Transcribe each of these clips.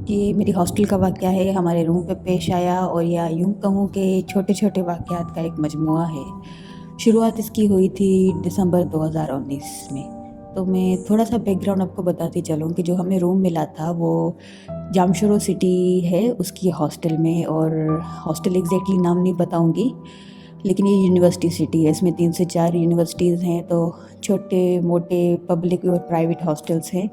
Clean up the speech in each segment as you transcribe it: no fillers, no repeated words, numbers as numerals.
یہ میری ہاسٹل کا واقعہ ہے، ہمارے روم پہ پیش آیا، اور یا یوں کہوں کہ چھوٹے چھوٹے واقعات کا ایک مجموعہ ہے۔ شروعات اس کی ہوئی تھی دسمبر 2019 میں۔ تو میں تھوڑا سا بیک گراؤنڈ آپ کو بتاتی چلوں کہ جو ہمیں روم ملا تھا وہ جامشورو سٹی ہے اس کی ہاسٹل میں، اور ہاسٹل ایگزیکٹلی نام نہیں بتاؤں گی، لیکن یہ یونیورسٹی سٹی ہے، اس میں 3 سے 4 یونیورسٹیز ہیں، تو چھوٹے موٹے پبلک اور پرائیویٹ ہاسٹلس ہیں۔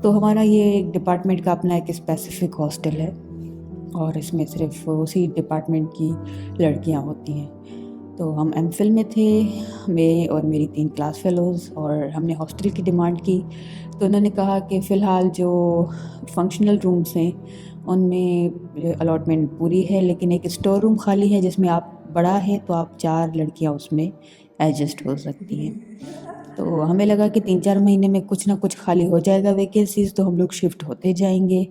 تو ہمارا یہ ایک ڈپارٹمنٹ کا اپنا ایک اسپیسیفک ہاسٹل ہے، اور اس میں صرف اسی ڈپارٹمنٹ کی لڑکیاں ہوتی ہیں۔ تو ہم ایم فل میں تھے، میں اور میری 3 کلاس فیلوز، اور ہم نے ہاسٹل کی ڈیمانڈ کی۔ تو انہوں نے کہا کہ فی الحال جو فنکشنل رومز ہیں ان میں الاٹمنٹ پوری ہے، لیکن ایک اسٹور روم خالی ہے جس میں آپ بڑا ہے تو آپ 4 لڑکیاں اس میں ایڈجسٹ ہو سکتی ہیں۔ تو ہمیں لگا کہ 3-4 مہینے میں کچھ نہ کچھ خالی ہو جائے گا ویکینسیز، تو ہم لوگ شفٹ ہوتے جائیں گے۔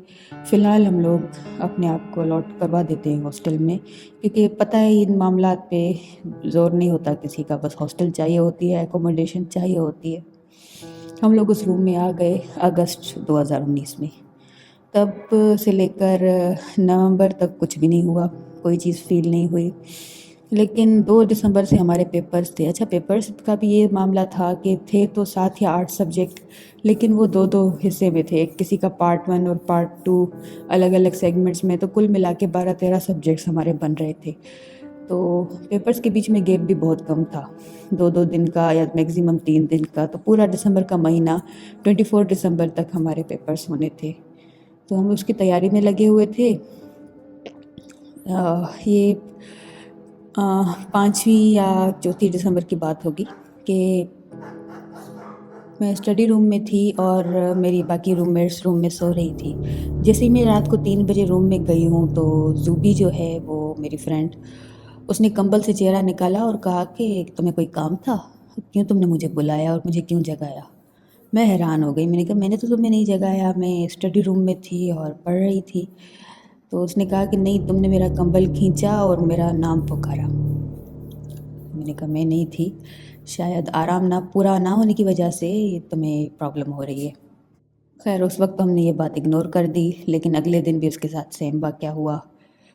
فی الحال ہم لوگ اپنے آپ کو الاٹ کروا دیتے ہیں ہاسٹل میں، کیونکہ پتہ ہے ان معاملات پہ زور نہیں ہوتا کسی کا، بس ہاسٹل چاہیے ہوتی ہے، اکوموڈیشن چاہیے ہوتی ہے۔ ہم لوگ اس روم میں آ گئے اگست 2019 میں۔ تب سے لے کر نومبر تک کچھ بھی نہیں ہوا، کوئی چیز فیل نہیں ہوئی، لیکن 2 دسمبر سے ہمارے پیپرز تھے۔ اچھا، پیپرز کا بھی یہ معاملہ تھا کہ تھے تو 7 یا 8 سبجیکٹ، لیکن وہ 2 حصے میں تھے، کسی کا پارٹ 1 اور پارٹ 2 الگ الگ سیگمنٹس میں، تو کل ملا کے 12-13 سبجیکٹس ہمارے بن رہے تھے۔ تو پیپرز کے بیچ میں گیپ بھی بہت کم تھا، 2 دن کا یا میکسیمم 3 دن کا، تو پورا دسمبر کا مہینہ 24 دسمبر تک ہمارے پیپرز ہونے تھے۔ تو ہم اس کی تیاری میں لگے ہوئے تھے۔ یہ 5ویں یا 4 دسمبر کی بات ہوگی کہ میں اسٹڈی روم میں تھی اور میری باقی روم میٹس روم میں سو رہی تھی۔ جیسے ہی میں رات کو 3 بجے روم میں گئی ہوں تو زوبی جو ہے وہ میری فرینڈ، اس نے کمبل سے چہرہ نکالا اور کہا کہ تمہیں کوئی کام تھا، کیوں تم نے مجھے بلایا اور مجھے کیوں جگایا؟ میں حیران ہو گئی، میں نے کہا میں نے تو تمہیں نہیں جگایا، میں اسٹڈی روم میں تھی اور پڑھ رہی تھی۔ تو اس نے کہا کہ نہیں، تم نے میرا کمبل کھینچا اور میرا نام پکارا۔ میں نے کہا میں نہیں تھی، شاید آرام نہ پورا نہ ہونے کی وجہ سے تمہیں پرابلم ہو رہی ہے۔ خیر، اس وقت ہم نے یہ بات اگنور کر دی، لیکن اگلے دن بھی اس کے ساتھ سیم واقعہ ہوا۔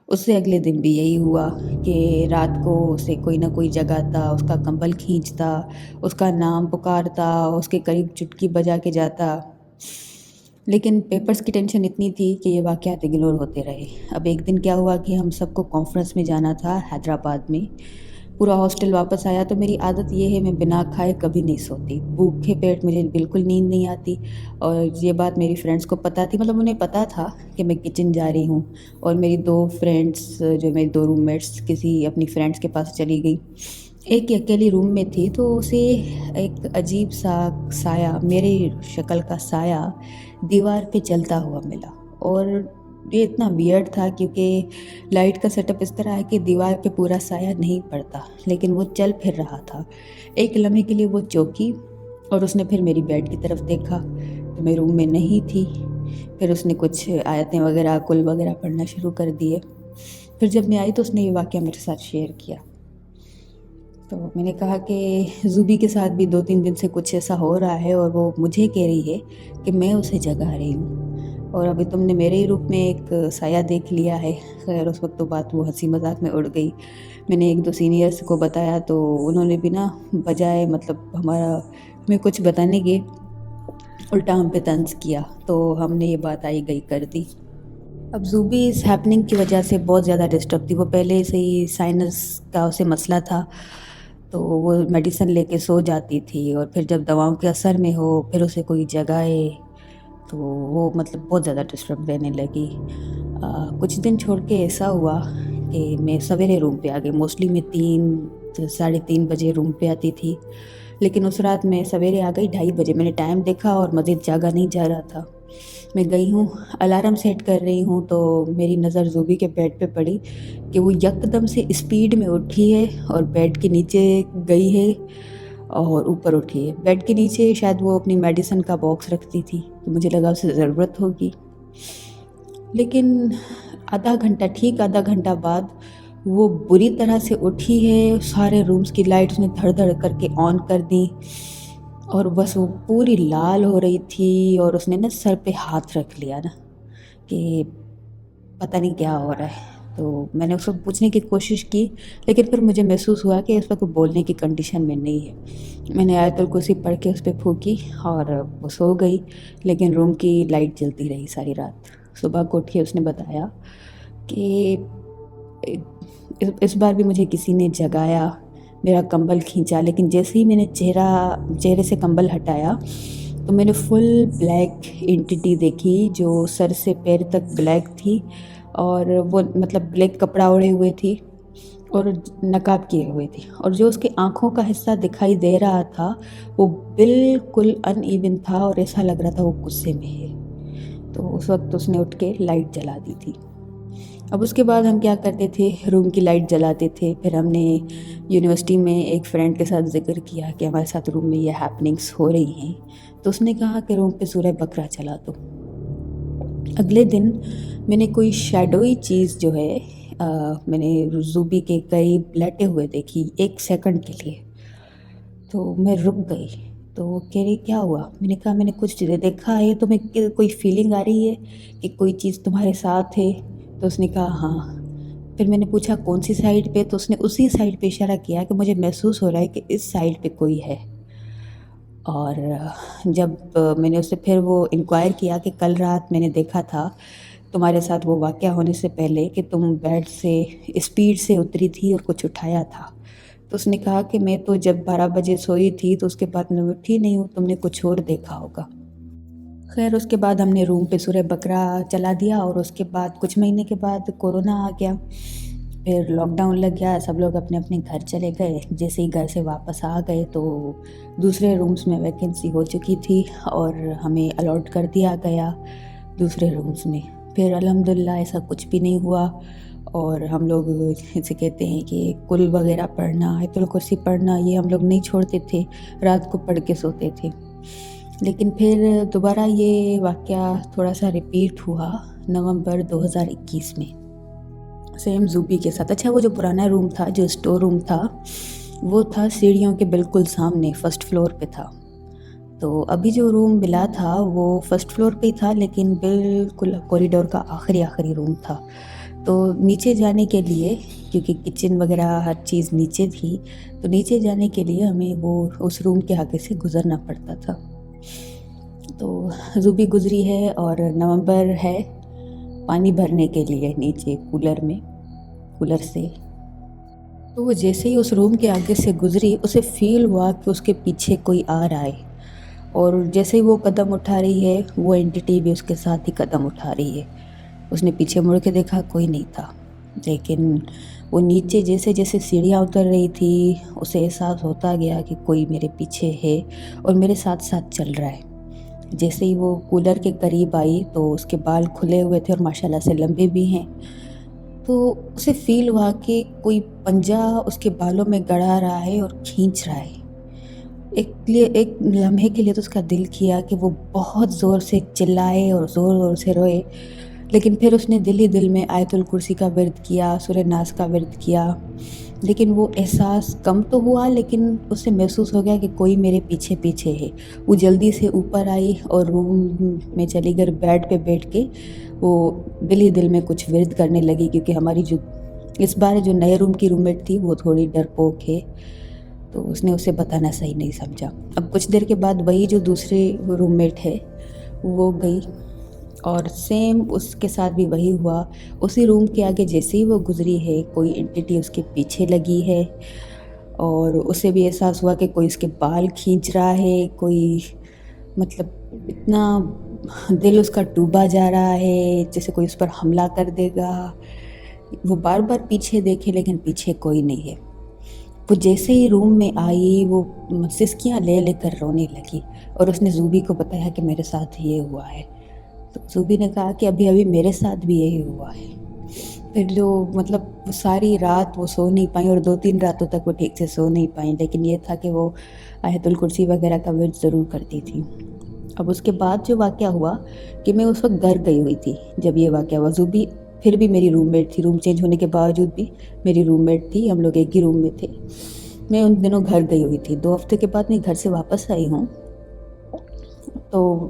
اس سے اگلے دن بھی یہی ہوا کہ رات کو اسے کوئی نہ کوئی جگاتا، اس کا کمبل کھینچتا، اس کا نام پکارتا، اس کے قریب چٹکی بجا کے جاتا۔ لیکن پیپرز کی ٹینشن اتنی تھی کہ یہ واقعات اگنور ہوتے رہے۔ اب ایک دن کیا ہوا کہ ہم سب کو کانفرنس میں جانا تھا حیدرآباد میں۔ پورا ہاسٹل واپس آیا تو میری عادت یہ ہے، میں بنا کھائے کبھی نہیں سوتی، بھوکے پیٹ مجھے بالکل نیند نہیں آتی، اور یہ بات میری فرینڈس کو پتہ تھی، مطلب انہیں پتہ تھا کہ میں کچن جا رہی ہوں، اور میری 2 فرینڈس جو میری 2 روم میٹس کسی اپنی فرینڈس کے پاس چلی گئی، ایک ہی اکیلی روم میں تھی، تو اسے ایک عجیب سا سایہ، میری شکل کا سایہ دیوار پہ چلتا ہوا ملا۔ اور یہ اتنا ویئرڈ تھا کیونکہ لائٹ کا سیٹ اپ اس طرح ہے کہ دیوار پہ پورا سایہ نہیں پڑتا، لیکن وہ چل پھر رہا تھا۔ ایک لمحے کے لیے وہ چوکی، اور اس نے پھر میری بیڈ کی طرف دیکھا تو میں روم میں نہیں تھی۔ پھر اس نے کچھ آیتیں وغیرہ کل وغیرہ پڑھنا شروع کر دیے۔ پھر جب میں آئی تو اس نے یہ واقعہ میرے ساتھ شیئر کیا۔ تو میں نے کہا کہ زوبی کے ساتھ بھی 2-3 دن سے کچھ ایسا ہو رہا ہے، اور وہ مجھے کہہ رہی ہے کہ میں اسے جگا رہی ہوں، اور ابھی تم نے میرے ہی روپ میں ایک سایہ دیکھ لیا ہے۔ خیر، اس وقت تو بات وہ ہنسی مذاق میں اڑ گئی۔ میں نے 1-2 سینئرس کو بتایا تو انہوں نے بھی بجائے مطلب ہمیں کچھ بتانے کے الٹا ہم پہ طنز کیا، تو ہم نے یہ بات آئی گئی کر دی۔ اب زوبی اس ہیپننگ کی وجہ سے بہت زیادہ ڈسٹرب تھی، وہ پہلے سے ہی سائنس کا اسے مسئلہ تھا، تو وہ میڈیسن لے کے سو جاتی تھی، اور پھر جب دواؤں کے اثر میں ہو پھر اسے کوئی جگائے تو وہ مطلب بہت زیادہ ڈسٹرب رہنے لگی۔ کچھ دن چھوڑ کے ایسا ہوا کہ میں سویرے روم پہ آ گئی، موسٹلی میں 3-3:30 بجے روم پہ آتی تھی، لیکن اس رات میں سویرے آ گئی 2:30 بجے۔ میں نے ٹائم دیکھا اور مزید جاگا نہیں جا رہا تھا۔ میں گئی ہوں، الارم سیٹ کر رہی ہوں، تو میری نظر زوبی کے بیڈ پہ پڑی کہ وہ یکدم سے اسپیڈ میں اٹھی ہے اور بیڈ کے نیچے گئی ہے اور اوپر اٹھی ہے۔ بیڈ کے نیچے شاید وہ اپنی میڈیسن کا باکس رکھتی تھی، تو مجھے لگا اسے ضرورت ہوگی، لیکن ٹھیک آدھا گھنٹہ بعد وہ بری طرح سے اٹھی ہے، سارے رومز کی لائٹس نے دھڑ دھڑ کر کے آن کر دیں، اور بس وہ پوری لال ہو رہی تھی، اور اس نے سر پہ ہاتھ رکھ لیا کہ پتہ نہیں کیا ہو رہا ہے. تو میں نے اس کو پوچھنے کی کوشش کی، لیکن پھر مجھے محسوس ہوا کہ اس وقت وہ بولنے کی کنڈیشن میں نہیں ہے. میں نے آیت الکرسی پڑھ کے اس پہ پھونکی اور وہ سو گئی، لیکن روم کی لائٹ جلتی رہی ساری رات. صبح کو اٹھ کے اس نے بتایا کہ اس بار بھی مجھے کسی نے جگایا، میرا کمبل کھینچا، لیکن جیسے ہی میں نے چہرے سے کمبل ہٹایا تو میں نے فل بلیک انٹیٹی دیکھی جو سر سے پیر تک بلیک تھی، اور وہ مطلب بلیک کپڑا اوڑھے ہوئے تھی اور نقاب کیے ہوئے تھی، اور جو اس کے آنکھوں کا حصہ دکھائی دے رہا تھا وہ بالکل ان ایون تھا اور ایسا لگ رہا تھا وہ غصے میں ہے. تو اس وقت اس نے اٹھ کے لائٹ جلا دی تھی. اب اس کے بعد ہم کیا کرتے تھے، روم کی لائٹ جلاتے تھے. پھر ہم نے یونیورسٹی میں ایک فرینڈ کے ساتھ ذکر کیا کہ ہمارے ساتھ روم میں یہ ہیپننگس ہو رہی ہیں، تو اس نے کہا کہ روم پہ سورہ بقرہ چلا دو. اگلے دن میں نے کوئی شیڈوئی چیز جو ہے میں نے زوبی کے قریب لیٹے ہوئے دیکھی 1 سیکنڈ کے لیے. تو میں رک گئی. تو وہ کہہ رہی کیا ہوا؟ میں نے کہا میں نے کچھ دیکھا ہے، تمہیں کوئی فیلنگ آ رہی ہے کہ کوئی چیز تمہارے ساتھ ہے؟ تو اس نے کہا ہاں. پھر میں نے پوچھا کون سی سائڈ پہ؟ تو اس نے اسی سائڈ پہ اشارہ کیا کہ مجھے محسوس ہو رہا ہے کہ اس سائڈ پہ کوئی ہے. اور جب میں نے اس سے پھر وہ انکوائر کیا کہ کل رات میں نے دیکھا تھا تمہارے ساتھ وہ واقعہ ہونے سے پہلے کہ تم بیڈ سے اسپیڈ سے اتری تھی اور کچھ اٹھایا تھا، تو اس نے کہا کہ میں تو جب 12 بجے سوئی تھی تو اس کے بعد میں اٹھی نہیں ہوں، تم نے کچھ اور دیکھا ہوگا. خیر اس کے بعد ہم نے روم پہ سورہ بقرہ چلا دیا، اور اس کے بعد کچھ مہینے کے بعد کورونا آ گیا. پھر لاک ڈاؤن لگ گیا، سب لوگ اپنے اپنے گھر چلے گئے. جیسے ہی گھر سے واپس آ گئے تو دوسرے رومز میں ویکینسی ہو چکی تھی اور ہمیں الاٹ کر دیا گیا دوسرے رومز میں. پھر الحمدللہ ایسا کچھ بھی نہیں ہوا، اور ہم لوگ جسے کہتے ہیں کہ کل وغیرہ پڑھنا، آیت الکرسی پڑھنا، یہ ہم لوگ نہیں چھوڑتے تھے، رات کو پڑھ کے سوتے تھے. لیکن پھر دوبارہ یہ واقعہ تھوڑا سا ریپیٹ ہوا نومبر 2021 میں، سیم زوبی کے ساتھ. اچھا وہ جو پرانا روم تھا، جو اسٹور روم تھا، وہ تھا سیڑھیوں کے بالکل سامنے، فرسٹ فلور پہ تھا. تو ابھی جو روم ملا تھا وہ فرسٹ فلور پہ ہی تھا، لیکن بالکل کوریڈور کا آخری روم تھا. تو نیچے جانے کے لیے، کیونکہ کچن وغیرہ ہر چیز نیچے تھی، تو نیچے جانے کے لیے ہمیں وہ اس روم کے آگے سے گزرنا پڑتا تھا. تو زوبی گزری ہے اور نومبر ہے پانی بھرنے کے لیے نیچے کولر سے. تو وہ جیسے ہی اس روم کے آگے سے گزری، اسے فیل ہوا کہ اس کے پیچھے کوئی آ رہا ہے، اور جیسے ہی وہ قدم اٹھا رہی ہے وہ اینٹی بھی اس کے ساتھ ہی قدم اٹھا رہی ہے. اس نے پیچھے مڑ کے دیکھا، کوئی نہیں تھا. لیکن وہ نیچے جیسے جیسے سیڑھیاں اتر رہی تھی اسے احساس ہوتا گیا کہ کوئی میرے پیچھے ہے اور میرے ساتھ ساتھ چل رہا ہے. جیسے ہی وہ کولر کے قریب آئی تو اس کے بال کھلے ہوئے تھے اور ماشاءاللہ سے لمبے بھی ہیں. تو اسے فیل ہوا کہ کوئی پنجہ اس کے بالوں میں گڑا رہا ہے اور کھینچ رہا ہے. ایک لمحے کے لیے تو اس کا دل کیا کہ وہ بہت زور سے چلائے اور زور سے روئے، لیکن پھر اس نے دل ہی دل میں آیت الکرسی کا ورد کیا، سورہ ناس کا ورد کیا. لیکن وہ احساس کم تو ہوا، لیکن اسے محسوس ہو گیا کہ کوئی میرے پیچھے ہے. وہ جلدی سے اوپر آئی اور روم میں چلی گئی، بیڈ پہ بیٹھ کے وہ دل ہی دل میں کچھ ورد کرنے لگی، کیونکہ ہماری جو اس بار جو نئے روم کی روم میٹ تھی وہ تھوڑی ڈرپوک ہے، تو اس نے اسے بتانا صحیح نہیں سمجھا. اب کچھ دیر کے بعد وہی جو دوسری روم میٹ ہے وہ گئی، اور سیم اس کے ساتھ بھی وہی ہوا. اسی روم کے آگے جیسے ہی وہ گزری ہے کوئی انٹیٹی اس کے پیچھے لگی ہے، اور اسے بھی احساس ہوا کہ کوئی اس کے بال کھینچ رہا ہے. کوئی مطلب اتنا دل اس کا ڈوبا جا رہا ہے جیسے کوئی اس پر حملہ کر دے گا. وہ بار بار پیچھے دیکھے لیکن پیچھے کوئی نہیں ہے. وہ جیسے ہی روم میں آئی وہ سسکیاں لے کر رونے لگی، اور اس نے زوبی کو بتایا کہ میرے ساتھ یہ ہوا ہے. تو زوبی نے کہا کہ ابھی میرے ساتھ بھی یہی ہوا ہے. پھر جو مطلب وہ ساری رات وہ سو نہیں پائیں، اور 2-3 راتوں تک وہ ٹھیک سے سو نہیں پائیں، لیکن یہ تھا کہ وہ آیت الکرسی وغیرہ کا ورد ضرور کرتی تھی. اب اس کے بعد جو واقعہ ہوا کہ میں اس وقت گھر گئی ہوئی تھی جب یہ واقعہ ہوا. زوبی پھر بھی میری روم میٹ تھی، روم چینج ہونے کے باوجود بھی میری روم میٹ تھی، ہم لوگ ایک ہی روم میں تھے. میں ان دنوں گھر گئی ہوئی تھی. 2 ہفتے کے بعد میں گھر سے واپس آئی ہوں، تو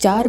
4